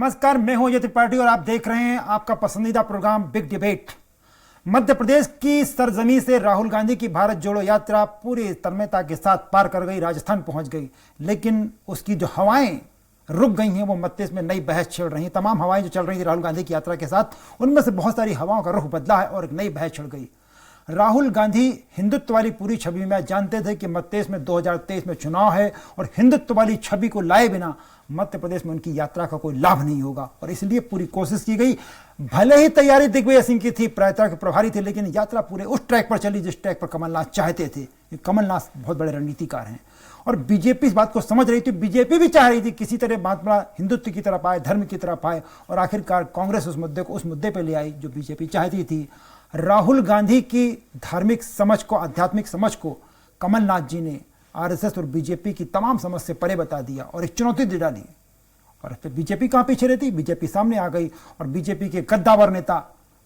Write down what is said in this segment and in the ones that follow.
नमस्कार, मैं हूं अजय त्रिपाठी और आप देख रहे हैं आपका पसंदीदा programme big debate. Madhya Pradesh की सरजमी से राहुल गांधी की भारत जोड़ो यात्रा पूरी तन्मयता के साथ पार कर गई, राजस्थान पहुंच गई, लेकिन उसकी जो हवाएं रुक गई हैं वो मध्य में नई बहस छिड़ रही हैं। तमाम हवाएं जो चल रही थी राहुल गांधी की यात्रा के साथ, उनमें से बहुत सारी हवाओं का रुख बदला है और एक नई बहस छिड़ गई। राहुल गांधी हिंदुत्व वाली पूरी छवि में जानते थे कि मध्य प्रदेश में 2023 में चुनाव है और हिंदुत्व वाली छवि को लाए बिना मध्य प्रदेश में उनकी यात्रा का कोई लाभ नहीं होगा, और इसलिए पूरी कोशिश की गई। भले ही तैयारी दिग्विजय सिंह की थी, यात्रा के प्रभारी थे, लेकिन यात्रा पूरे उस ट्रैक पर चली जिस ट्रैक पर कमलनाथ चाहते थे। कमलनाथ बहुत बड़े रणनीतिकार हैं और बीजेपी इस बात को समझ रही थी। बीजेपी भी चाह रही थी किसी तरह बात बड़ा हिंदुत्व की तरफ आए, धर्म की तरफ आए, और आखिरकार कांग्रेस उस मुद्दे को उस मुद्दे पर ले आई जो बीजेपी चाहती थी। राहुल गांधी की धार्मिक समझ को, आध्यात्मिक समझ को कमलनाथ जी ने आरएसएस और बीजेपी की तमाम समझ से परे बता दिया और एक चुनौती दे डाली। और फिर बीजेपी कहां पीछे रहती, बीजेपी सामने आ गई और बीजेपी के कद्दावर नेता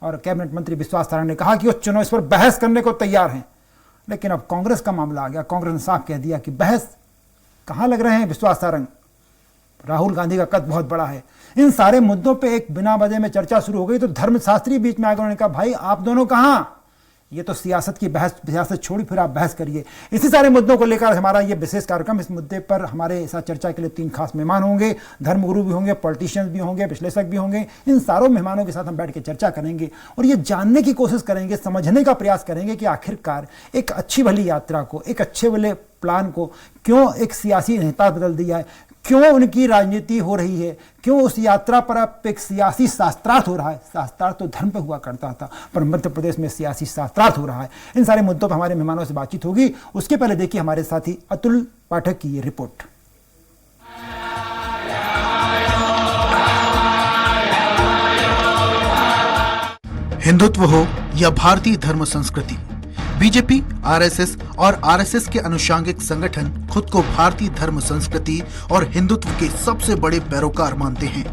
और कैबिनेट मंत्री विश्वास सारंग ने कहा कि वो चुनाव इस पर बहस करने को तैयार हैं। लेकिन अब कांग्रेस का मामला आ गया। कांग्रेस ने साफ कह दिया कि बहस कहां लग रहे हैं विश्वास सारंग, राहुल गांधी का कद बहुत बड़ा है। इन सारे मुद्दों पे एक बिना वजह में चर्चा शुरू हो गई तो धर्मशास्त्री बीच में आ गए। उन्होंने कहा भाई आप दोनों कहां, ये तो सियासत की बहस, सियासत छोड़ी फिर आप बहस करिए। इसी सारे मुद्दों को लेकर हमारा ये विशेष कार्यक्रम। इस मुद्दे पर हमारे साथ चर्चा के लिए 3 खास मेहमान होंगे, धर्मगुरु भी होंगे, पॉलिटिशियंस भी होंगे, विश्लेषक भी होंगे। इन सारों मेहमानों के साथ हम बैठ के चर्चा करेंगे और ये जानने की कोशिश करेंगे, समझने का प्रयास करेंगे कि आखिरकार एक अच्छी भली यात्रा को, एक अच्छे भले प्लान को क्यों एक सियासी नेता बदल दिया है, क्यों उनकी राजनीति हो रही है, क्यों उस यात्रा पर अब एक सियासी शास्त्रार्थ हो रहा है। शास्त्रार्थ तो धर्म पे हुआ करता था, पर मध्य प्रदेश में सियासी शास्त्रार्थ हो रहा है। इन सारे मुद्दों पर हमारे मेहमानों से बातचीत होगी। उसके पहले देखिए हमारे साथी अतुल पाठक की ये रिपोर्ट। हिंदुत्व हो या भारतीय धर्म संस्कृति, बीजेपी, आरएसएस और आरएसएस के अनुषंगिक संगठन खुद को भारतीय धर्म संस्कृति और हिंदुत्व के सबसे बड़े पैरोकार मानते हैं।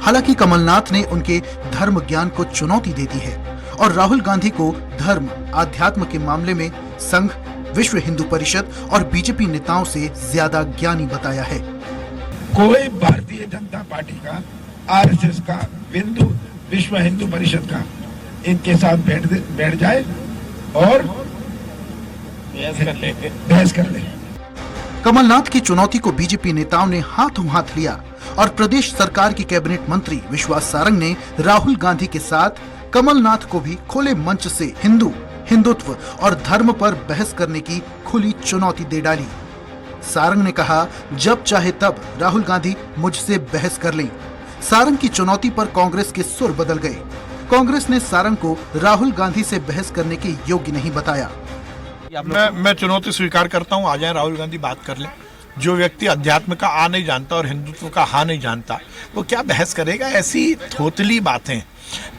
हालांकि कमलनाथ ने उनके धर्म ज्ञान को चुनौती दे दी है और राहुल गांधी को धर्म, आध्यात्म के मामले में संघ, विश्व हिंदू परिषद और बीजेपी नेताओं से ज्यादा ज्ञानी बताया है। कोई भारतीय जनता पार्टी का, आरएसएस का, विश्व हिंदू परिषद का इनके साथ बैठ जाए और बहस कर ले। कमलनाथ की चुनौती को बीजेपी नेताओं ने हाथों हाथ लिया और प्रदेश सरकार की कैबिनेट मंत्री विश्वास सारंग ने राहुल गांधी के साथ कमलनाथ को भी खुले मंच से हिंदुत्व और धर्म पर बहस करने की खुली चुनौती दे डाली। सारंग ने कहा जब चाहे तब राहुल गांधी मुझसे बहस कर लें। सारंग की चुनौती पर कांग्रेस के सुर बदल गए। कांग्रेस ने सारंग को राहुल गांधी से बहस करने के योग्य नहीं बताया। मैं चुनौती स्वीकार करता हूं, आ जाए राहुल गांधी बात कर ले। जो व्यक्ति अध्यात्म का आ नहीं जानता और हिंदुत्व का हा नहीं जानता, वो क्या बहस करेगा? ऐसी थोतली बातें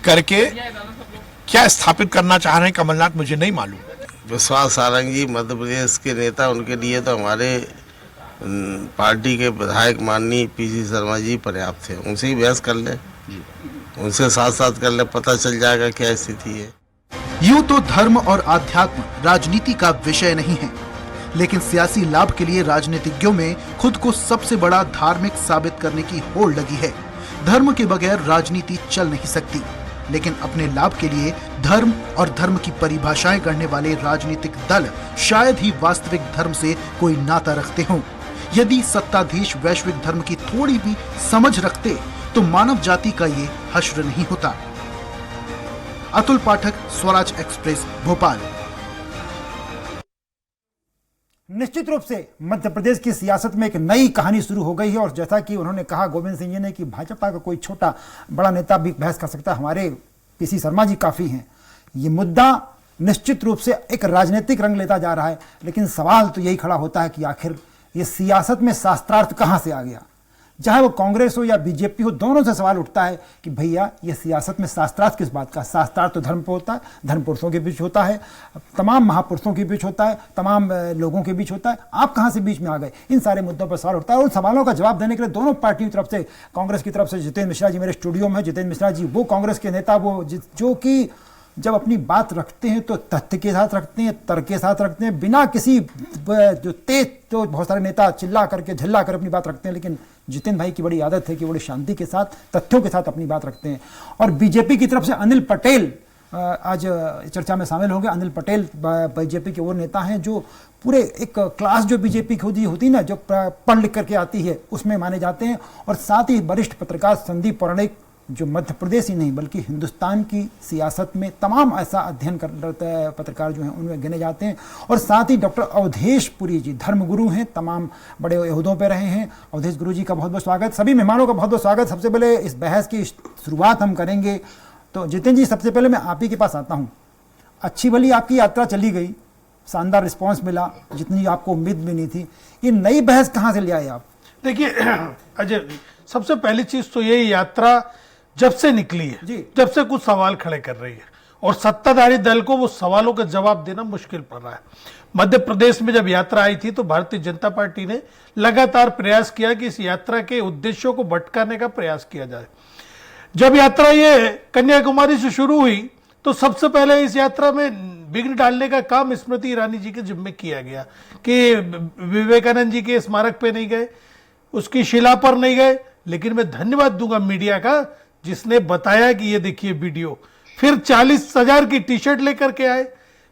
करके क्या स्थापित करना चाह रहे हैं कमलनाथ, मुझे नहीं मालूम। विश्वास सारंग जी मध्य प्रदेश के नेता, उनके लिए तो हमारे पार्टी के विधायक माननीय पीसी शर्मा जी पर्याप्त थे। उनसे ही बहस कर ले, उनसे साथ साथ कर ले, पता चल जाएगा क्या स्थिति है। यूं तो धर्म और आध्यात्म राजनीति का विषय नहीं है, लेकिन सियासी लाभ के लिए राजनीतिज्ञों में खुद को सबसे बड़ा धार्मिक साबित करने की होड़ लगी है। धर्म के बगैर राजनीति चल नहीं सकती, लेकिन अपने लाभ के लिए धर्म और धर्म की परिभाषाएं गढ़ने वाले राजनीतिक दल शायद ही वास्तविक धर्म से कोई नाता रखते हों। यदि सत्ताधीश वैश्विक धर्म की थोड़ी भी समझ रखते तो मानव जाति का ये हश्र नहीं होता। अतुल पाठक, स्वराज एक्सप्रेस, भोपाल। निश्चित रूप से मध्य प्रदेश की सियासत में एक नई कहानी शुरू हो गई है और जैसा कि उन्होंने कहा गोविंद सिंह जी ने कि भाजपा का कोई छोटा बड़ा नेता भी बहस कर सकता है, हमारे पीसी शर्मा जी काफी हैं। ये मुद्दा निश्चित रूप से एक राजनीतिक रंग लेता जा रहा है, लेकिन सवाल तो यही खड़ा होता है कि आखिर ये सियासत में शास्त्रार्थ कहां से आ गया। चाहे वो कांग्रेस हो या बीजेपी हो, दोनों से सवाल उठता है कि भैया ये सियासत में शास्त्रार्थ किस बात का? शास्त्रार्थ तो धर्म पे होता है, धर्म पुरुषों के बीच होता है, तमाम महापुरुषों के बीच होता है, तमाम लोगों के बीच होता है। आप कहां से बीच में आ गए? इन सारे मुद्दों पर सवाल उठता है और उन सवालों का जवाब देने के लिए दोनों पार्टियों की तरफ से, कांग्रेस की तरफ से जितेंद्र मिश्रा जी मेरे स्टूडियो में है। जितेंद्र मिश्रा जी वो कांग्रेस के नेता, वो जो कि जब अपनी बात रखते हैं तो तथ्य के साथ रखते हैं, तर्क के साथ रखते हैं, बिना किसी जो तेज, तो बहुत सारे नेता चिल्ला करके झल्ला कर अपनी बात रखते हैं, लेकिन जितेंद्र भाई की बड़ी आदत है कि बड़ी शांति के साथ, तथ्यों के साथ अपनी बात रखते हैं। और बीजेपी की तरफ से अनिल पटेल आज चर्चा में शामिल होंगे। अनिल पटेल बीजेपी के वो नेता हैं जो पूरे एक क्लास जो बीजेपी की होती है ना, जो पढ़ लिख करके आती है, उसमें माने जाते हैं। और साथ ही वरिष्ठ पत्रकार संदीप पौराणिक, जो मध्य प्रदेश ही नहीं बल्कि हिंदुस्तान की सियासत में तमाम ऐसा अध्ययन कर पत्रकार जो हैं उनमें गिने जाते हैं। और साथ ही डॉक्टर अवधेश पुरी जी धर्मगुरु हैं, तमाम बड़े ओहदों पर रहे हैं। अवधेश गुरु जी का बहुत बहुत स्वागत, सभी मेहमानों का बहुत बहुत स्वागत। सबसे पहले इस बहस की शुरुआत हम करेंगे, तो जितेंद्र जी सबसे पहले मैं आप ही के पास आता हूँ। अच्छी भली आपकी यात्रा चली गई, शानदार रिस्पांस मिला, जितनी आपको उम्मीद भी नहीं थी। ये नई बहस कहाँ से ले आए आप? देखिए अजय, सबसे पहली चीज तो ये यात्रा जब से निकली है जी, जब से कुछ सवाल खड़े कर रही है और सत्ताधारी दल को वो सवालों का जवाब देना मुश्किल पड़ रहा है। मध्य प्रदेश में जब यात्रा आई थी तो भारतीय जनता पार्टी ने लगातार प्रयास किया कि इस यात्रा के उद्देश्यों को भटकाने का प्रयास किया जाए। जब यात्रा ये कन्याकुमारी से शुरू हुई तो सबसे पहले इस यात्रा में विघ्न डालने का काम स्मृति ईरानी जी के जिम्मे किया गया कि विवेकानंद जी के स्मारक पे नहीं गए, उसकी शिला पर नहीं गए। लेकिन मैं धन्यवाद दूंगा मीडिया का जिसने बताया कि ये देखिए वीडियो, फिर 40,000 की टी शर्ट लेकर के आए,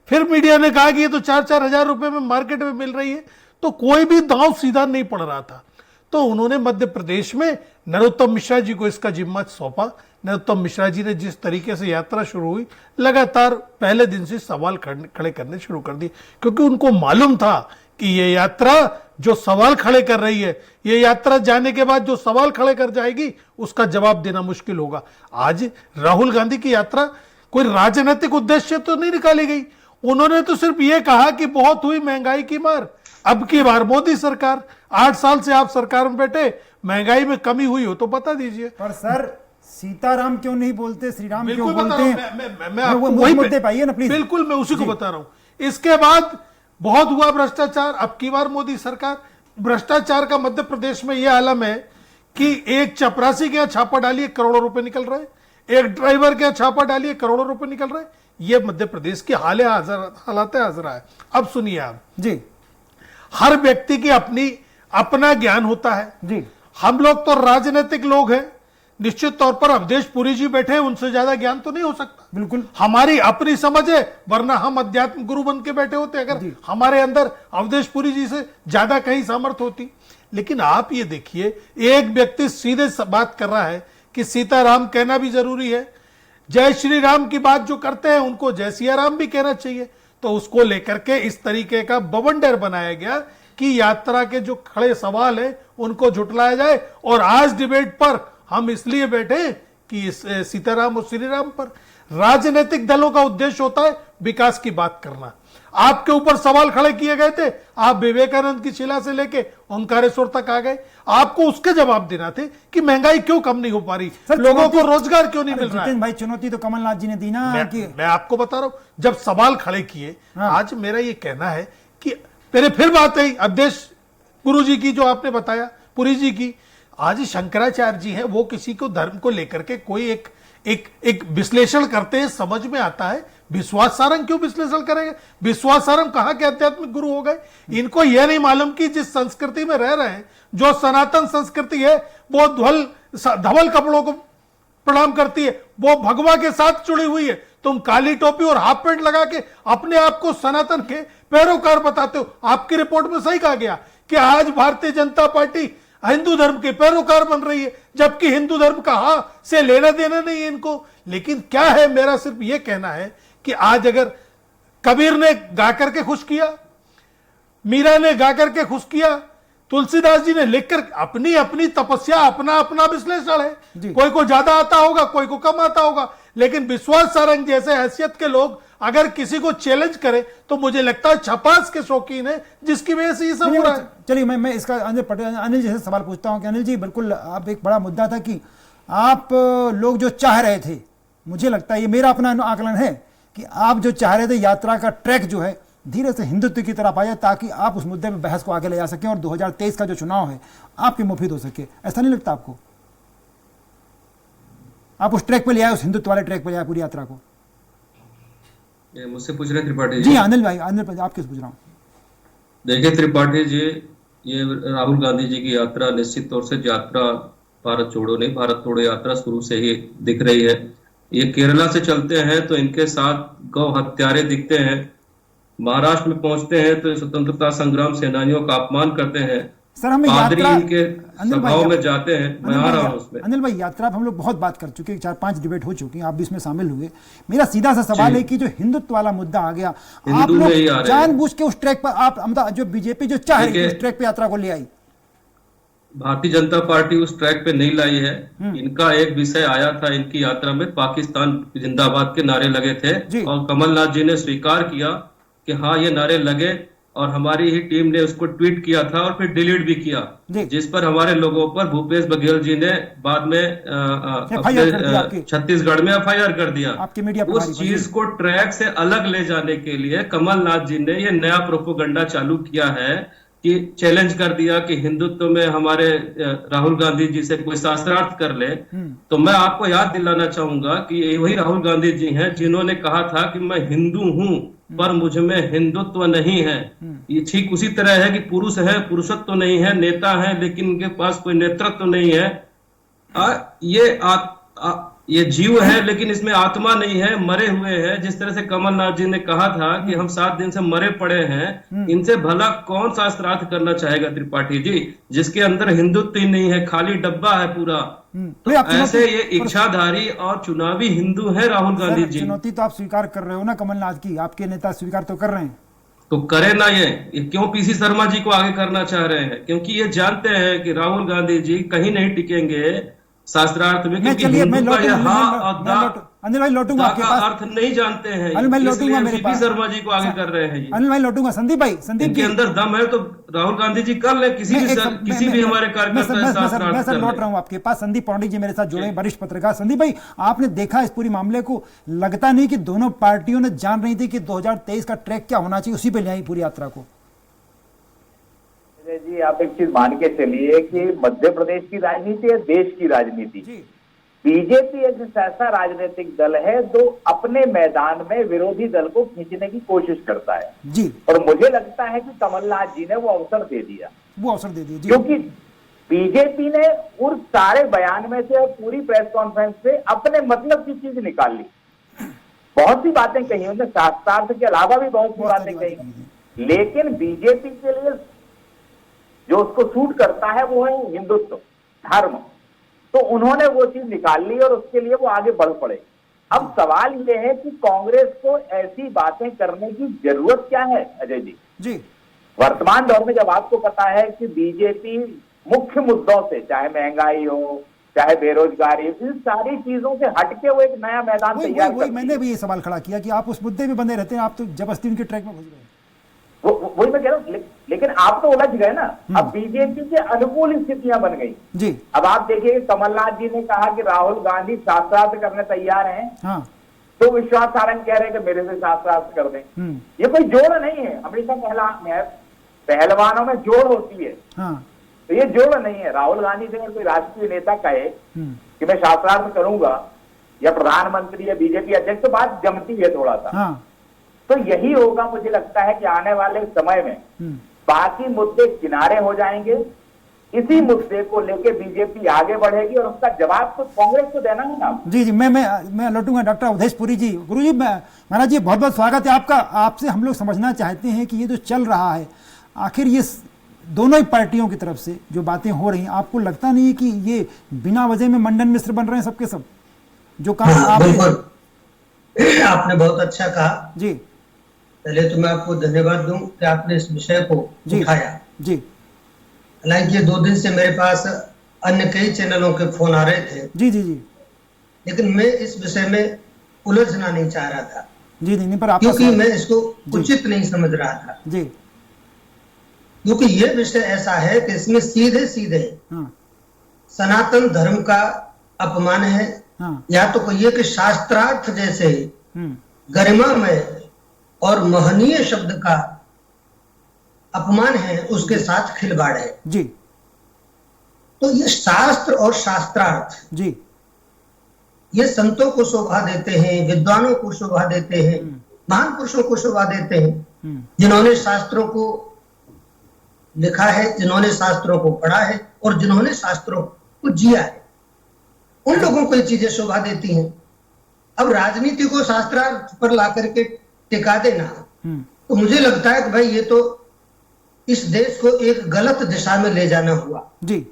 फिर मीडिया ने कहा कि ये तो 4-4 हजार रुपए में मार्केट में मिल रही है। तो कोई भी दांव सीधा नहीं पड़ रहा था। तो उन्होंने मध्य प्रदेश में नरोत्तम मिश्रा जी को इसका जिम्मा सौंपा। नरोत्तम मिश्रा जी ने जिस तरीके से यात्रा शुरू हुई, लगातार पहले दिन से सवाल खड़े करने शुरू कर दिए, क्योंकि उनको मालूम था कि ये यात्रा जो सवाल खड़े कर रही है, ये यात्रा जाने के बाद जो सवाल खड़े कर जाएगी उसका जवाब देना मुश्किल होगा। आज राहुल गांधी की यात्रा कोई राजनीतिक उद्देश्य तो नहीं निकाली गई, उन्होंने तो सिर्फ ये कहा कि बहुत हुई महंगाई की मार, अब की बार मोदी सरकार, 8 साल से आप सरकार में बैठे, महंगाई में कमी हुई हो तो बता दीजिए। पर सर सीताराम क्यों नहीं बोलते, श्री राम क्यों बिल्कुल बोलते बता हैं? मैं आपको वही मुद्दे पाइए ना प्लीज। बिल्कुल मैं उसी को बता रहा हूं। इसके बाद बहुत हुआ भ्रष्टाचार, अब की बार मोदी सरकार, भ्रष्टाचार का मध्य प्रदेश में यह आलम है कि एक चपरासी के यहाँ छापा डालिए करोड़ों रुपए निकल रहे, एक ड्राइवर के यहाँ छापा डालिए करोड़ों रुपए निकल रहे। यह मध्य प्रदेश की हालात हाजरा है। अब सुनिए आप जी, हर व्यक्ति की अपना ज्ञान होता है जी, हम लोग तो राजनीतिक लोग हैं, निश्चित तौर पर अवधेश पुरी जी बैठे हैं, उनसे ज्यादा ज्ञान तो नहीं हो सकता। बिल्कुल हमारी अपनी समझ है, वरना हम अध्यात्म गुरु बन के बैठे होते अगर हमारे अंदर अवधेश पुरी जी से ज्यादा कहीं सामर्थ्य होती। लेकिन आप ये देखिए, एक व्यक्ति सीधे बात कर रहा है कि सीताराम कहना भी जरूरी है, जय श्री राम की बात जो करते हैं उनको जय सिया राम भी कहना चाहिए। तो उसको लेकर के इस तरीके का बवंडर बनाया गया कि यात्रा के जो खड़े सवाल है उनको झुटलाया जाए। और आज डिबेट पर हम इसलिए बैठे कि इस सीताराम और श्री राम पर राजनीतिक दलों का उद्देश्य होता है विकास की बात करना। आपके ऊपर सवाल खड़े किए गए थे, आप विवेकानंद की शिला से लेके ओंकारेश्वर तक आ गए, आपको उसके जवाब देना थे कि महंगाई क्यों कम नहीं हो पा रही, लोगों को रोजगार क्यों नहीं मिल रहा है। भाई चुनौती तो कमलनाथ जी ने दी ना। मैं आपको बता रहा हूं, जब सवाल खड़े किए, आज मेरा ये कहना है कि मेरे फिर बात है अवधेश गुरु जी की जो आपने बताया, पुरी जी की। आज शंकराचार्य जी हैं, वो किसी को धर्म को लेकर के कोई एक विश्लेषण करते हैं, समझ में आता है। विश्वास सारंग क्यों विश्लेषण करेंगे? विश्वास सारंग कहां के आध्यात्मिक गुरु हो गए? इनको यह नहीं मालूम कि जिस संस्कृति में रह रहे हैं, जो सनातन संस्कृति है, वो धवल कपड़ों को प्रणाम करती है, वो भगवा के साथ जुड़ी हुई है। तुम काली टोपी और हाफ पैंट लगा के अपने आप को सनातन के पैरोकार बताते हो। आपकी रिपोर्ट में सही कहा गया कि आज भारतीय जनता पार्टी हिंदू धर्म के पैरोकार बन रही है, जबकि हिंदू धर्म का हां से लेना देना नहीं है इनको। लेकिन क्या है, मेरा सिर्फ यह कहना है कि आज अगर कबीर ने गा करके खुश किया, मीरा ने गा करके खुश किया, तुलसीदास जी ने लिखकर, अपनी अपनी तपस्या, अपना अपना विश्लेषण है। कोई को ज्यादा आता होगा, कोई को कम आता होगा। लेकिन विश्वास सारंग जैसे हैसियत के लोग अगर किसी को चैलेंज करे तो मुझे लगता है छपास के शौकीन है, जिसकी वजह से ये सब हो रहा है। चलिए मैं इसका अनिल जी से सवाल पूछता हूं कि अनिल जी, बिल्कुल आप एक बड़ा मुद्दा था कि आप लोग जो चाह रहे थे, मुझे लगता है ये मेरा अपना आकलन है कि आप जो चाह रहे थे यात्रा का ट्रैक जो है धीरे से हिंदुत्व की तरफ आया, ताकि आप उस मुद्दे में बहस को आगे ले जा सकें और 2023 का जो चुनाव है आपके मुफीद हो सके। ऐसा नहीं लगता आपको? आप उस ट्रैक पे ले आए, उस हिंदुत्व वाले ट्रैक पे ले आए पूरी यात्रा को। ये मुझसे पूछ रहे त्रिपाठी जी अनिल भाई आप किस पूछ रहा हूँ? देखिए त्रिपाठी जी, ये राहुल गांधी जी की यात्रा निश्चित तौर से यात्रा भारत छोड़ो नहीं, भारत तोड़ो यात्रा शुरू से ही दिख रही है। ये केरला से चलते हैं तो इनके साथ गौ हत्यारे दिखते हैं, महाराष्ट्र में पहुंचते हैं तो स्वतंत्रता संग्राम सेनानियों का अपमान करते हैं, सर हमें पादरी यात्रा इनके सभाओं में जाते हैं। मैं आ रहा हूँ उसमें। अनिल भाई यात्रा पे हम लोग बहुत बात कर चुके हैं, 4-5 डिबेट हो चुकी हैं, आप भी इसमें शामिल हुए। मेरा सीधा सा सवाल है कि जो हिंदुत्व वाला मुद्दा आ गया, आप हिंदू में ही आ लोग रहे हैं। जानबूझ के उस ट्रैक पर आप जो बीजेपी जो चाहे देखिए, उस ट्रैक पे यात्रा को ले आई। भारतीय जनता पार्टी उस ट्रैक पे नहीं लाई है। इनका एक विषय आया था इनकी यात्रा में, पाकिस्तान जिंदाबाद के नारे लगे थे और कमलनाथ जी ने स्वीकार किया कि हाँ ये नारे लगे, और हमारी ही टीम ने उसको ट्वीट किया था और फिर डिलीट भी किया, जिस पर हमारे लोगों पर भूपेश बघेल जी ने बाद में छत्तीसगढ़ में एफआईआर कर दिया। उस चीज को ट्रैक से अलग ले जाने के लिए कमलनाथ जी ने ये नया प्रोपोगंडा चालू किया है कि चैलेंज कर दिया कि हिंदुत्व में हमारे राहुल गांधी जी से कोई शास्त्रार्थ कर ले। तो मैं आपको याद दिलाना चाहूंगा कि वही राहुल गांधी जी हैं जिन्होंने कहा था कि मैं हिंदू हूं पर मुझ में हिंदुत्व नहीं है। ये ठीक उसी तरह है कि पुरुष है, पुरुषत्व तो नहीं है, नेता है लेकिन उनके पास कोई नेतृत्व तो नहीं है। ये जीव है लेकिन इसमें आत्मा नहीं है, मरे हुए हैं। जिस तरह से कमलनाथ जी ने कहा था कि हम 7 दिन से मरे पड़े हैं, इनसे भला कौन शास्त्रार्थ करना चाहेगा त्रिपाठी जी, जिसके अंदर हिंदुत्व ही नहीं है, खाली डब्बा है पूरा। तो ऐसे ये इच्छाधारी और चुनावी हिंदू है राहुल गांधी जी। चुनौती तो आप स्वीकार कर रहे हो ना कमलनाथ की, आपके नेता स्वीकार तो कर रहे हैं। तो करे ना, ये क्यों पीसी शर्मा जी को आगे करना चाह रहे हैं? क्योंकि ये जानते हैं कि राहुल गांधी जी कहीं नहीं टिकेंगे शास्त्रार्थ में, क्योंकि हिंदू का यह अनिल भाई लौटूंगा आपके पास, अर्थ नहीं जानते हैं। अनिल भाई लौटूंगा मेरे पास, शर्मा जी को आगे कर रहे हैं। अनिल भाई लौटूंगा। संदीप के अंदर दम है तो राहुल गांधी जी कर ले, किसी भी हमारे कार्यकर्ता। मैं सर लौट रहा हूं आपके पास। संदीप पौंडी जी मेरे साथ जुड़े हैं, वरिष्ठ पत्रकार। संदीप भाई आपने देखा इस पूरी मामले को, लगता नहीं कि दोनों पार्टियों ने जान रही थी कि 2023 का ट्रैक क्या होना चाहिए, उसी पे ले आई पूरी यात्रा को। जी आप एक चीज मान के चलिए कि मध्य प्रदेश की राजनीति है देश की राजनीति। बीजेपी एक ऐसा राजनीतिक दल है जो अपने मैदान में विरोधी दल को खींचने की कोशिश करता है जी, और मुझे लगता है कि कमलनाथ जी ने वो अवसर दे दिया, क्योंकि बीजेपी ने उस सारे बयान में से और पूरी प्रेस कॉन्फ्रेंस से अपने मतलब की चीज निकाल ली। बहुत सी बातें कही उन्होंने, शास्त्रार्थ के अलावा भी बहुत सी बातें कही, लेकिन बीजेपी के लिए जो उसको सूट करता है वो है हिंदुत्व, धर्म। तो उन्होंने वो चीज निकाल ली और उसके लिए वो आगे बढ़ पड़े। अब सवाल ये है कि कांग्रेस को ऐसी बातें करने की जरूरत क्या है अजय जी? वर्तमान दौर में जब आपको पता है कि बीजेपी मुख्य मुद्दों से, चाहे महंगाई हो, चाहे बेरोजगारी, इन सारी चीजों से हटके वो एक नया मैदान तैयार करती है। मैंने भी ये सवाल खड़ा किया कि आप उस मुद्दे में बंधे रहते हैं, आप तो जबरदस्ती उनके ट्रैक में घुस गए। वही मैं कह रहा हूँ, लेकिन आप तो उलझ गए ना। अब बीजेपी के अनुकूल स्थितियां बन गई जी। अब आप देखिए कमलनाथ जी ने कहा कि राहुल गांधी शास्त्रार्थ करने तैयार हैं, हाँ। तो विश्वास सारंग कह रहे हैं कि मेरे से शास्त्रार्थ कर दें। ये कोई जोड़ नहीं है, हमेशा पहलवानों में जोड़ होती है, हाँ। तो ये जोड़ नहीं है। राहुल गांधी से अगर कोई राष्ट्रीय नेता कहे कि मैं शास्त्रार्थ करूंगा, या प्रधानमंत्री या बीजेपी अध्यक्ष, तो बात जमती है थोड़ा सा, हाँ। तो यही होगा मुझे लगता है कि आने वाले समय में बाकी मुद्दे किनारे हो जाएंगे, इसी मुद्दे को लेके बीजेपी आगे बढ़ेगी और उसका जवाब तो कांग्रेस को देना है ना। जी जी मैं लौटूंगा। डॉक्टर अवधेश पुरी जी, गुरु जी, महाराज जी बहुत बहुत स्वागत है आपका। आपसे हम लोग समझना चाहते हैं कि ये जो चल रहा है, आखिर ये दोनों ही पार्टियों की तरफ से जो बातें हो रही हैं, आपको लगता नहीं है कि ये बिना वजह में मंडन मिश्र बन रहे हैं सबके सब? जो काम आपने बहुत अच्छा कहा जी। पहले तो मैं आपको धन्यवाद दूं कि आपने इस विषय को उठाया जी। हालांकि ये 2 दिन से मेरे पास अन्य कई चैनलों के फोन आ रहे थे जी जी जी, लेकिन मैं इस विषय में उलझना नहीं चाह रहा था जी। नहीं, पर क्योंकि मैं इसको उचित नहीं समझ रहा था जी, क्योंकि ये विषय ऐसा है कि इसमें सीधे सीधे सनातन धर्म का अपमान है, या तो कहिए कि शास्त्रार्थ जैसे गरिमा में और महनीय शब्द का अपमान है, उसके साथ खिलवाड़ है जी। तो ये शास्त्र और शास्त्रार्थ जी, ये संतों को शोभा देते हैं, विद्वानों को शोभा देते हैं, महान पुरुषों को शोभा देते हैं, जिन्होंने शास्त्रों को लिखा है, जिन्होंने शास्त्रों को पढ़ा है और जिन्होंने शास्त्रों को जिया है, उन लोगों को ये चीजें शोभा देती हैं। अब राजनीति को शास्त्रार्थ पर ला करके टिका देना, तो मुझे लगता है कि भाई ये तो इस देश को एक गलत दिशा में ले जाना हुआ जी।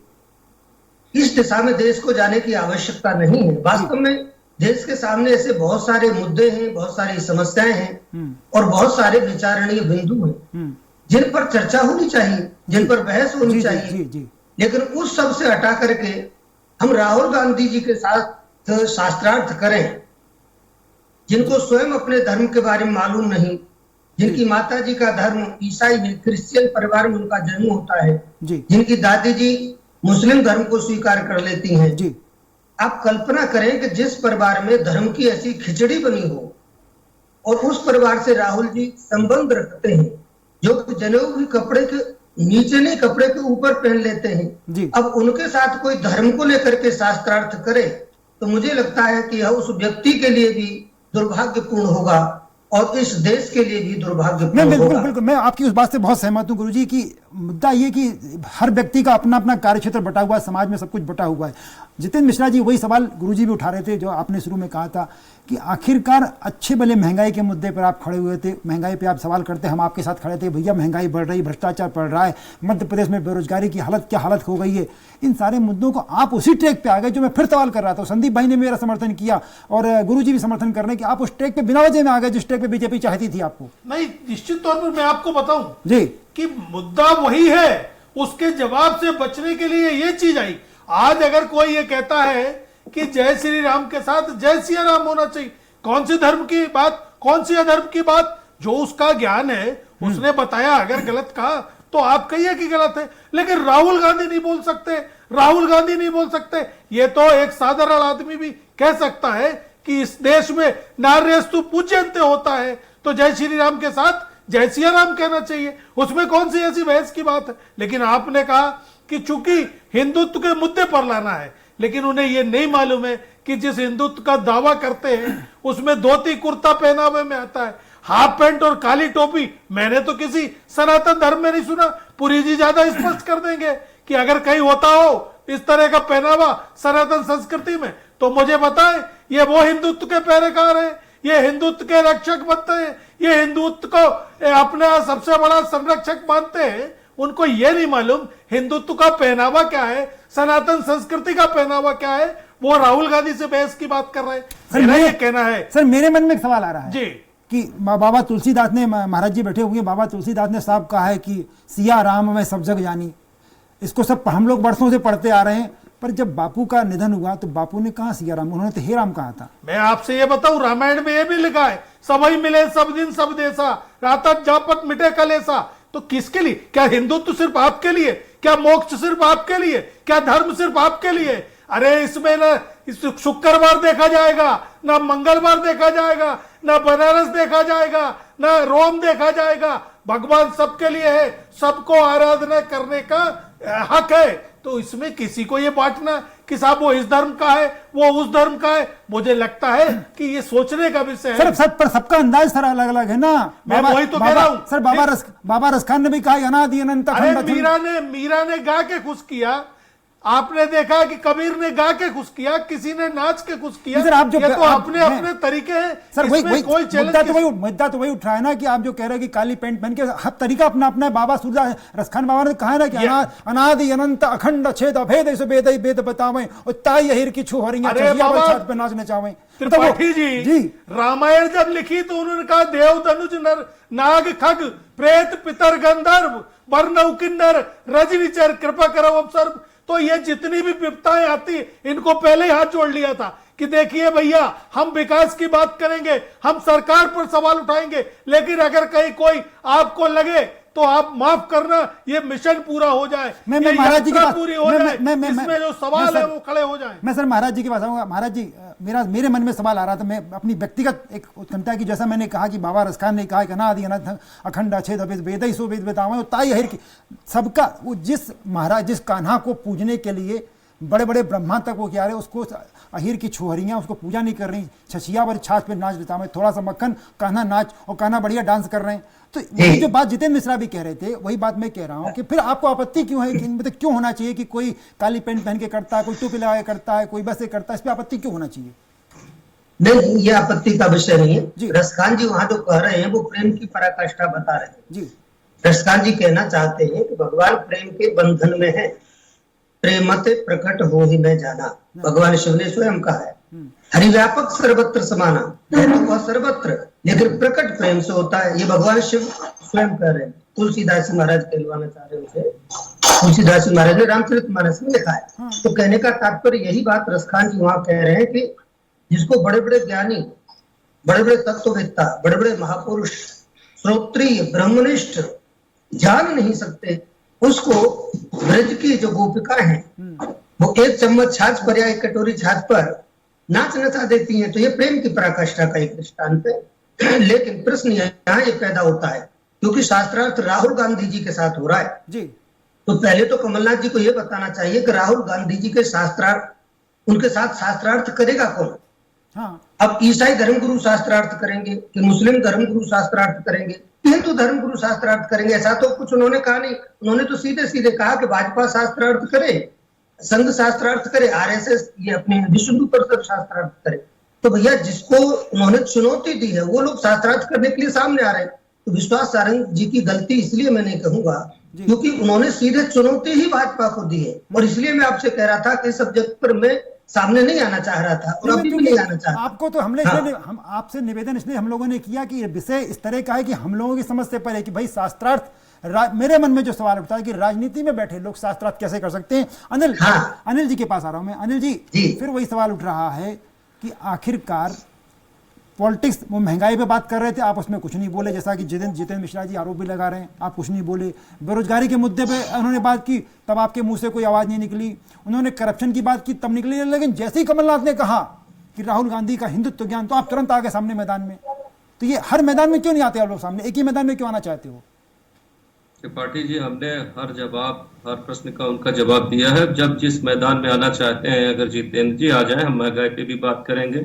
इस दिशा में देश को जाने की आवश्यकता नहीं है। वास्तव में देश के सामने ऐसे बहुत सारे मुद्दे हैं, बहुत सारी समस्याएं हैं और बहुत सारे विचारणीय बिंदु हैं जिन पर चर्चा होनी चाहिए, जिन पर बहस होनी चाहिए। लेकिन उस सब से हटा करके हम राहुल गांधी जी के साथ शास्त्रार्थ करें, जिनको स्वयं अपने धर्म के बारे में मालूम नहीं, जिनकी माता जी का धर्म ईसाई है, क्रिश्चियन परिवार में उनका जन्म होता है, जिनकी दादी जी मुस्लिम धर्म को स्वीकार कर लेती हैं जी। आप कल्पना करें कि जिस परिवार में धर्म की ऐसी खिचड़ी बनी हो और उस परिवार से राहुल जी संबंध रखते हैं, जो जनेऊ भी कपड़े के नीचे नहीं कपड़े के ऊपर पहन लेते हैं जी। अब उनके साथ कोई धर्म को लेकर के शास्त्रार्थ करे तो मुझे लगता है कि यह उस व्यक्ति के लिए भी दुर्भाग्यपूर्ण होगा और इस देश के लिए भी दुर्भाग्यपूर्ण होगा। बिल्कुल, मैं आपकी उस बात से बहुत सहमत हूँ गुरुजी की मुद्दा ये कि हर व्यक्ति का अपना अपना कार्यक्षेत्र बटा हुआ है, समाज में सब कुछ बटा हुआ है। जितेंद्र मिश्रा जी वही सवाल गुरुजी भी उठा रहे थे जो आपने शुरू में कहा था कि आखिरकार अच्छे भले महंगाई के मुद्दे पर आप खड़े हुए थे, महंगाई पे आप सवाल करते, हम आपके साथ खड़े थे, भैया महंगाई बढ़ रही, भ्रष्टाचार बढ़ रहा है, मध्य प्रदेश में बेरोजगारी की हालत क्या हालत हो गई है। इन सारे मुद्दों को आप उसी ट्रैक पे आ गए जो मैं फिर सवाल कर रहा था। संदीप भाई ने मेरा समर्थन किया और गुरुजी भी समर्थन कर रहे हैं कि आप उस ट्रैक पे बिना वजह में आ गए जिस ट्रैक पे बीजेपी चाहती थी आपको। नहीं, निश्चित तौर पर मैं आपको बताऊं जी कि मुद्दा वही है, उसके जवाब से बचने के लिए ये चीज आई। आज अगर कोई ये कहता है कि जय श्री राम के साथ जय सिया राम होना चाहिए, कौन से धर्म की बात, कौन सी अधर्म की बात, जो उसका ज्ञान है उसने बताया, अगर गलत कहा तो आप कहिए कि गलत है, लेकिन राहुल गांधी नहीं बोल सकते, राहुल गांधी नहीं बोल सकते। ये तो एक साधारण आदमी भी कह सकता है कि इस देश में नार्यस्तु पूज्यन्ते होता है तो जय श्री राम के साथ जय सिया राम कहना चाहिए, उसमें कौन सी ऐसी बहस की बात है। लेकिन आपने कहा कि चूंकि हिंदुत्व के मुद्दे पर लाना है, लेकिन उन्हें यह नहीं मालूम है कि जिस हिंदुत्व का दावा करते हैं उसमें धोती कुर्ता पहनावे में आता है, हाफ पैंट और काली टोपी। मैंने तो किसी सनातन धर्म में नहीं सुना, पुरी जी ज्यादा स्पष्ट कर देंगे कि अगर कहीं होता हो इस तरह का पहनावा सनातन संस्कृति में तो मुझे बताएं। ये वो हिंदुत्व के पैरोकार हैं, ये हिंदुत्व के रक्षक बनते हैं, ये हिंदुत्व को अपना सबसे बड़ा संरक्षक मानते हैं। उनको ये नहीं मालूम हिंदुत्व का पहनावा क्या है, सनातन संस्कृति का पहनावा क्या है। वो राहुल गांधी से बहस की बात कर रहे हैं। मेरा ये कहना है सर, मेरे मन में एक सवाल आ रहा है जी कि बाबा तुलसीदास ने, महाराज जी बैठे हुए, बाबा तुलसीदास ने साहब कहा है कि सिया राम में सब जग जानी। इसको सब हम लोग बरसों से पढ़ते आ रहे हैं, पर जब बापू का निधन हुआ तो बापू ने कहा सिया राम, उन्होंने तो हे राम कहा था। मैं आपसे ये बताऊं, रामायण में ये भी लिखा है सबई मिले सब दिन सब देसा, रातत जापत मिटे कलेसा। तो किसके लिए? क्या हिंदुत्व सिर्फ आपके लिए? क्या मोक्ष सिर्फ आपके लिए? क्या धर्म सिर्फ आपके लिए? अरे इसमें ना शुक्रवार देखा जाएगा, ना मंगलवार देखा जाएगा, ना बनारस देखा जाएगा, ना रोम देखा जाएगा। भगवान सबके लिए है, सबको आराधना करने का हक है। तो इसमें किसी को ये बांटना कि साहब वो इस धर्म का है, वो उस धर्म का है, मुझे लगता है कि ये सोचने का विषय है। सर पर सबका अंदाज सर अलग अलग है ना। मैं वही तो कह रहा हूं सर। बाबा रसखान ने भी कहा अनादि अनंत अखंड। मीरा ने गा के खुश किया, आपने देखा कि कबीर ने गा के खुश किया, किसी ने नाच के खुश किया। सर आप जो ये तो अपने अपने तरीके हैं सर, वही कोई मुद्दा तो वही उठ रहा है ना कि आप जो कह रहे हैं कि काली पैंट पहन के, हर तरीका अपना अपना है। बाबा सूरदास रसखान बाबा ने कहा है ना कि अनादि अनंत अखंड छेद अभेद वेद बतावें और ताई अहिर की छू हरियां छत पे नाचने चाहें। त्रिपाठी जी रामायण जब लिखी तो उन्होंने कहा देव धनुज नर नाग खग प्रेत पितर गंधर्व वर्णव किन्नर रजनीचर कृपा करो अवसर। तो ये जितनी भी विपदाएं आती इनको पहले ही हाथ जोड़ लिया था कि देखिए भैया हम विकास की बात करेंगे, हम सरकार पर सवाल उठाएंगे, लेकिन अगर कहीं कोई आपको लगे तो आप माफ करना, ये मिशन पूरा हो जाए, मैं महाराज जी की बात पूरी हो जाए, इसमें जो सवाल है वो खड़े हो जाए। मैं सर महाराज जी के पास आऊंगा। महाराज जी, मेरे मन में सवाल आ रहा था, मैं अपनी व्यक्तिगत एक उत्कंठा की, जैसा मैंने कहा कि बाबा रसखान ने कहा कि अनादि अनंत अखंड अछेद अभेद वेदै सो वेद बतावें ताई अहिर की। सबका वो जिस कान्हा को पूजने के लिए बड़े बड़े ब्रह्मा तक वो क्या रहे, उसको अहिर की छोहरियां उसको पूजा नहीं कर रही, छछिया वाली छाछ पे नाच देता मैं, थोड़ा सा मक्खन कहना नाच और कहना बढ़िया डांस कर रहे हैं। तो वही जो बात जितेंद्र मिश्रा भी कह रहे थे वही बात मैं कह रहा हूँ कि फिर आपको आपत्ति क्यों है कि मतलब क्यों होना चाहिए कि कोई काली पेंट पहन के करता है, कोई टोपी लगा के करता है, कोई बस से करता है, इस पर आपत्ति क्यों होना चाहिए? नहीं, ये आपत्ति का विषय नहीं है। रसखान जी वहां जो कह रहे हैं वो प्रेम की पराकाष्ठा बता रहे हैं जी। रसखान जी कहना चाहते हैं कि भगवान प्रेम के बंधन में है, प्रेमते प्रकट हो ही मैं जाना, भगवान शिव ने स्वयं कहा है। हरिव्यापक सर्वत्र समाना, है तो वह सर्वत्र, लेकिन प्रकट प्रेम से होता है, ये भगवान शिव स्वयं कह रहे हैं। तुलसीदास जी महाराज कहलवाना चाह रहे हैं, तुलसीदास जी महाराज ने रामचरितमानस में लिखा है। तो कहने का तात्पर्य यही बात रसखान जी वहां कह रहे हैं कि जिसको बड़े बड़े ज्ञानी, बड़े बड़े तत्ववेत्ता, बड़े बड़े महापुरुष, श्रोत्रिय, ब्रह्मनिष्ठ जान नहीं सकते, उसको ब्रज की जो गोपिका हैं वो एक चम्मच छाछ पर या एक कटोरी छाछ पर नाच नचा देती हैं। तो ये प्रेम की पराकाष्ठा का एक दृष्टांत है। लेकिन प्रश्न यहाँ ये पैदा होता है क्योंकि शास्त्रार्थ राहुल गांधी जी के साथ हो रहा है जी। तो पहले तो कमलनाथ जी को ये बताना चाहिए कि राहुल गांधी जी के शास्त्रार्थ, उनके साथ शास्त्रार्थ करेगा कौन? हाँ। अब ईसाई धर्मगुरु शास्त्रार्थ करेंगे कि मुस्लिम धर्मगुरु शास्त्रार्थ करेंगे कि हिंदू धर्मगुरु शास्त्रार्थ करेंगे? ऐसा तो कुछ उन्होंने कहा नहीं। उन्होंने तो सीधे सीधे कहा कि भाजपा शास्त्रार्थ करे, संघ शास्त्रार्थ करे, आरएसएस ये अपने विश्व हिंदू परिषद शास्त्रार्थ करे। तो भैया जिसको उन्होंने चुनौती दी है वो लोग शास्त्रार्थ करने के लिए सामने आ रहे हैं। तो विश्वास सारंग जी की गलती इसलिए मैं नहीं कहूंगा क्योंकि उन्होंने सीधे चुनौती ही भाजपा को दी है, और इसलिए मैं आपसे कह रहा था कि सब्जेक्ट पर मैं सामने नहीं आना चाह रहा था और अभी भी नहीं आना चाह रहा। आपको तो हमने हम आपसे निवेदन इसलिए हम लोगों ने किया कि विषय इस तरह का है कि हम लोगों की समझ से परे कि भाई शास्त्रार्थ, मेरे मन में जो सवाल उठता है कि राजनीति में बैठे लोग शास्त्रार्थ कैसे कर सकते हैं? अनिल जी के पास आ रहा हूं मैं। अनिल जी, फिर वही सवाल उठ रहा है कि आखिरकार पॉलिटिक्स, वो महंगाई पे बात कर रहे थे, आप उसमें कुछ नहीं बोले, जैसा कि जितेंद्र मिश्रा जी आरोप भी लगा रहे हैं, आप कुछ नहीं बोले। बेरोजगारी के मुद्दे पे उन्होंने बात की, तब आपके मुंह से कोई आवाज नहीं निकली। उन्होंने करप्शन की बात की, तब निकली। लेकिन जैसे ही कमलनाथ ने कहा कि राहुल गांधी का हिंदुत्व ज्ञान, तो आप तुरंत आ गए सामने मैदान में। तो ये हर मैदान में क्यों नहीं आते आप लोग सामने, एक ही मैदान में क्यों आना चाहते हो? त्रिपाठी जी, हमने हर प्रश्न का उनका जवाब दिया है। जब जिस मैदान में आना चाहते हैं, अगर जितेंद्र जी आ जाए, हम महंगाई पे भी बात करेंगे,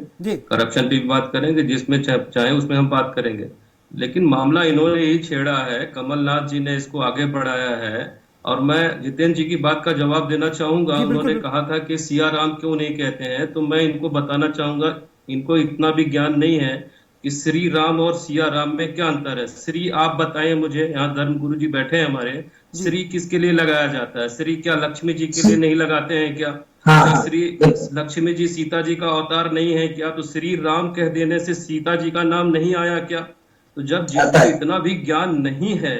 करप्शन पे भी बात करेंगे, जिसमें चाहे उसमें हम बात करेंगे। लेकिन मामला इन्होंने ही छेड़ा है, कमलनाथ जी ने इसको आगे बढ़ाया है। और मैं जितेंद्र जी की बात का जवाब देना चाहूंगा। उन्होंने कहा था कि सिया राम क्यों नहीं कहते हैं, तो मैं इनको बताना चाहूंगा, इनको इतना भी ज्ञान नहीं है कि श्री राम और सिया राम में क्या अंतर है। श्री आप बताएं मुझे, यहाँ धर्मगुरु जी बैठे हैं हमारे, श्री किसके लिए लगाया जाता है? श्री क्या लक्ष्मी जी के लिए नहीं लगाते हैं क्या? श्री लक्ष्मी जी सीता जी का अवतार नहीं है क्या? तो श्री राम कह देने से सीता जी का नाम नहीं आया क्या? तो जब जिनको इतना भी ज्ञान नहीं है,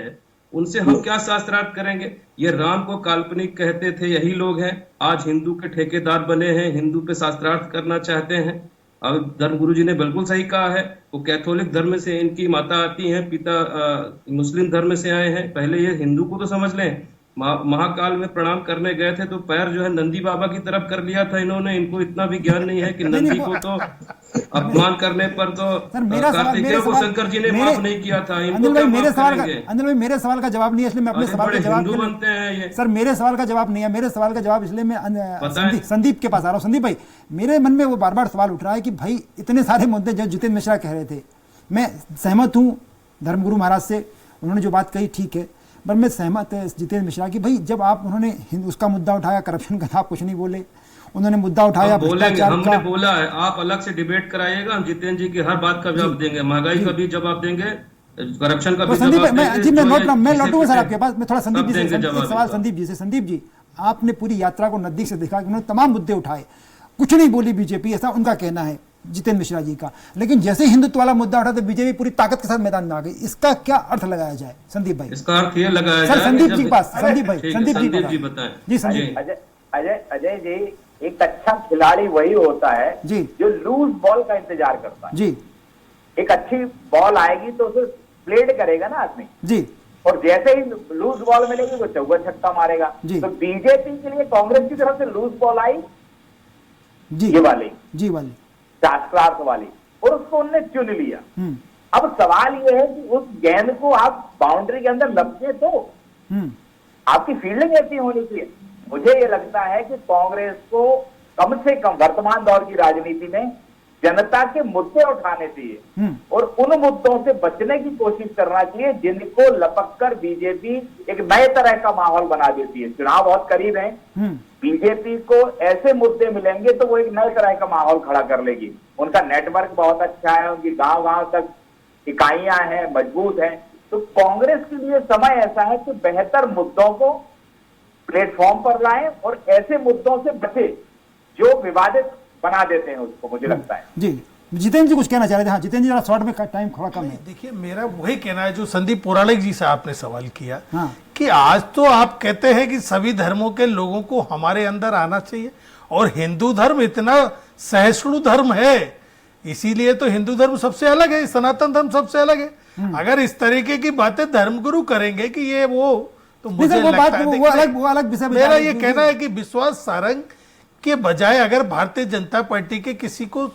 उनसे हम क्या शास्त्रार्थ करेंगे? ये राम को काल्पनिक कहते थे यही लोग हैं, आज हिंदू के ठेकेदार बने हैं, हिंदू पे शास्त्रार्थ करना चाहते हैं। अब धर्मगुरु जी ने बिल्कुल सही कहा है, वो कैथोलिक धर्म से इनकी माता आती हैं, पिता मुस्लिम धर्म से आए हैं। पहले ये हिंदू को तो समझ लें। महाकाल में प्रणाम करने गए थे तो पैर जो है नंदी बाबा की तरफ कर लिया था इन्होंने। इनको इतना भी ज्ञान नहीं है कि नंदी को तो अपमान करने पर तो कार्तिकेय को शंकर जी ने माफ नहीं किया था। अनिल भाई मेरे सवाल का जवाब नहीं है, इसलिए मैं अपने सवाल का जवाब बनते हैं ये। सर मेरे सवाल का जवाब नहीं है, मेरे सवाल का जवाब इसलिए मैं संदीप के पास आ रहा हूँ। संदीप भाई, मेरे मन में वो बार बार सवाल उठ रहा है कि भाई इतने सारे मुद्दे जो जितेंद्र मिश्रा कह रहे थे, मैं सहमत हूँ धर्मगुरु महाराज से, उन्होंने जो बात कही ठीक है, पर मैं सहमत है जितेंद्र मिश्रा की। भाई जब आप उन्होंने उसका मुद्दा उठाया, करप्शन का, आप कुछ नहीं बोले। उन्होंने मुद्दा उठाया भ्रष्टाचार का। हमने बोला है आप अलग से डिबेट कराइएगा, हम जितेंद्र जी की हर बात का जवाब देंगे, महंगाई का भी जवाब देंगे, करप्शन का भी जवाब देंगे। मैं लौटूंगा सर आपके पास, मैं थोड़ा संदीप जी से सवाल, संदीप जी से। संदीप जी, आपने पूरी यात्रा को नजदीक से देखा कि उन्होंने तमाम मुद्दे उठाए, कुछ नहीं बोली बीजेपी, ऐसा उनका कहना है जितेंद्र मिश्रा जी का। लेकिन जैसे हिंदुत्व वाला मुद्दा उठा तो बीजेपी पूरी ताकत के साथ मैदान में आ गई। इसका क्या अर्थ लगाया जाए संदीप भाई? इसका अर्थ ये लगाया जाए, संदीप जी के पास, संदीप जी बताएं। जी संदीप। अजय जी, एक अच्छा खिलाड़ी वही होता है जी जो लूज बॉल का इंतजार करता है जी। एक अच्छी बॉल आएगी तो उसे प्लेड करेगा ना आदमी जी, और जैसे ही लूज बॉल मिलेगी वो चौका छक्का मारेगा। तो बीजेपी के लिए कांग्रेस की तरफ से लूज बॉल आई जी, ये वाली शास्त्रार्थ वाली, और उसको उन्होंने चुन लिया। अब सवाल यह है कि उस गेंद को आप बाउंड्री के अंदर लपके तो आपकी फील्डिंग ऐसी होनी चाहिए। मुझे ये लगता है कि कांग्रेस को कम से कम वर्तमान दौर की राजनीति में जनता के मुद्दे उठाने चाहिए और उन मुद्दों से बचने की कोशिश करना चाहिए जिनको लपक कर बीजेपी एक नए तरह का माहौल बना देती है। चुनाव बहुत करीब है, बीजेपी को ऐसे मुद्दे मिलेंगे तो वो एक नए तरह का माहौल खड़ा कर लेगी। उनका नेटवर्क बहुत अच्छा है, उनकी गांव-गांव तक इकाइयां हैं, मजबूत हैं। तो कांग्रेस के लिए समय ऐसा है कि बेहतर मुद्दों को प्लेटफॉर्म पर लाएं और ऐसे मुद्दों से बचे जो विवादित बना देते हैं उसको, मुझे लगता है। जी जितेंद्र जी कुछ कहना चाह रहे थे। हाँ जितेंद्र जी, जरा शॉर्ट में टाइम थोड़ा कम है। देखिए मेरा वही कहना है जो संदीप पौराणिक जी से आपने सवाल किया, कि आज तो आप कहते हैं कि सभी धर्मों के लोगों को हमारे अंदर आना चाहिए और हिंदू धर्म इतना सहिष्णु धर्म है, इसीलिए तो हिंदू धर्म सबसे अलग है, सनातन धर्म सबसे अलग है। अगर इस तरीके की बातें धर्मगुरु करेंगे कि ये वो, तो मुझे लगता है वो अलग विषय। मेरा ये कहना है कि विश्वास सारंग के बजाय अगर भारतीय जनता पार्टी के किसी को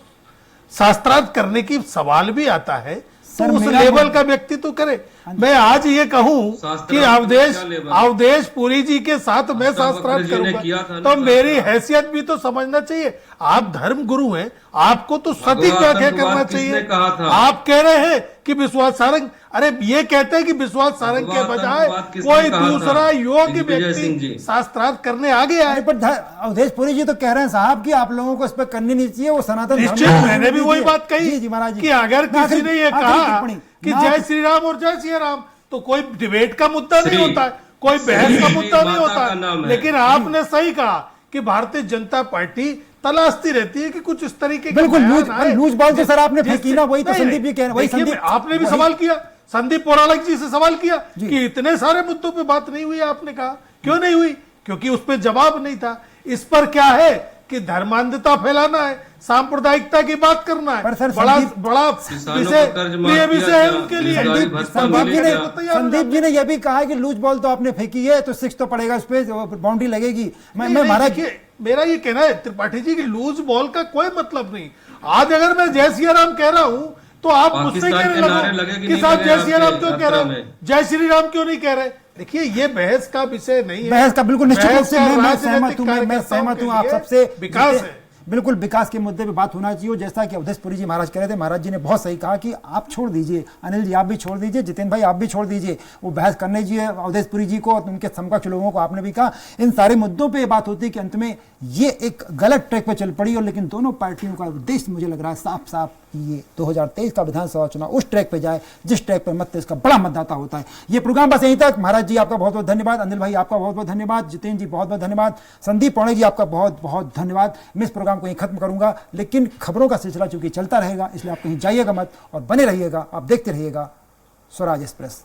शास्त्रार्थ करने की सवाल भी आता है तो उस लेवल का व्यक्ति तो करे। मैं आज ये कहूं कि अवधेश पुरी जी के साथ मैं शास्त्रार्थ करूंगा तो मेरी हैसियत भी तो समझना चाहिए। आप धर्म गुरु हैं, आपको तो सटीक व्याख्या करना चाहिए। आप कह रहे हैं कि विश्वास सारंग, अरे ये कहते हैं कि विश्वास सारंग के बजाय कोई दूसरा योग्य व्यक्ति शास्त्रार्थ करने आ गया है। पर अवधेश पुरी जी तो कह रहे हैं साहब कि आप लोगों को इस पर करनी नहीं चाहिए, वो सनातन निश्चित। मैंने भी वही बात कही कि अगर किसी ने ये कहा कि जय श्री राम और जय श्री राम तो कोई डिबेट का मुद्दा नहीं होता है, कोई बहस का मुद्दा नहीं होता है। लेकिन आपने सही कहा कि भारतीय जनता पार्टी तलाशती रहती है कि कुछ इस तरीके बिल्कुल लूज बॉल तो सर आपने फेंकी ना, वही तो संदीप जी कह रहे हैं। वही आपने भी सवाल किया, संदीप पौराणिक जी से सवाल किया कि इतने सारे मुद्दों पे बात नहीं हुई। आपने कहा क्यों नहीं हुई? क्योंकि उस पर जवाब नहीं था। इस पर क्या है कि धर्मांधता फैलाना है, सांप्रदायिकता की बात करना है, बड़ा विषय है उनके लिए। संदीप जी ने यह भी कहा कि लूज बॉल तो आपने फेंकी है तो 6 तो पड़ेगा, उस पर बाउंड्री लगेगी। मेरा ये कहना है त्रिपाठी जी की लूज बॉल का कोई मतलब नहीं। आज अगर मैं जय सिया राम कह रहा हूं तो आप मुझसे कहने लगो कि साहब जय सिया राम क्यों कह रहे हो, जय श्री राम क्यों नहीं कह रहे। देखिए ये बहस का विषय नहीं है, बहस का बिल्कुल निश्चित रूप से मैं सहमत हूं आप सबसे। विकास है, बिल्कुल विकास के मुद्दे पे बात होना चाहिए। जैसा कि अवधेश पुरी जी महाराज कह रहे थे, महाराज जी ने बहुत सही कहा कि आप छोड़ दीजिए, अनिल जी आप भी छोड़ दीजिए, जितेंद्र भाई आप भी छोड़ दीजिए, वो बहस करने दीजिए अवधेश पुरी जी को और उनके समकक्ष लोगों को। आपने भी कहा इन सारे मुद्दों पे बात होती है कि अंत में ये एक गलत ट्रैक पे चल पड़ी। और लेकिन दोनों पार्टियों का उद्देश्य मुझे लग रहा है साफ साफ कि ये 2023 का विधानसभा चुनाव उस ट्रैक पे जाए जिस ट्रैक पर मत इसका बड़ा मतदाता होता है। ये प्रोग्राम बस यहीं तक। महाराज जी आपका बहुत बहुत धन्यवाद, अनिल भाई आपका बहुत बहुत धन्यवाद, जितेंद्र जी बहुत बहुत धन्यवाद, संदीप पौराणिक जी आपका बहुत बहुत धन्यवाद। मैं इस प्रोग्राम को यहीं खत्म करूंगा, लेकिन खबरों का सिलसिला चूंकि चलता रहेगा इसलिए आप कहीं जाइएगा मत और बने रहिएगा, आप देखते रहिएगा स्वराज एक्सप्रेस।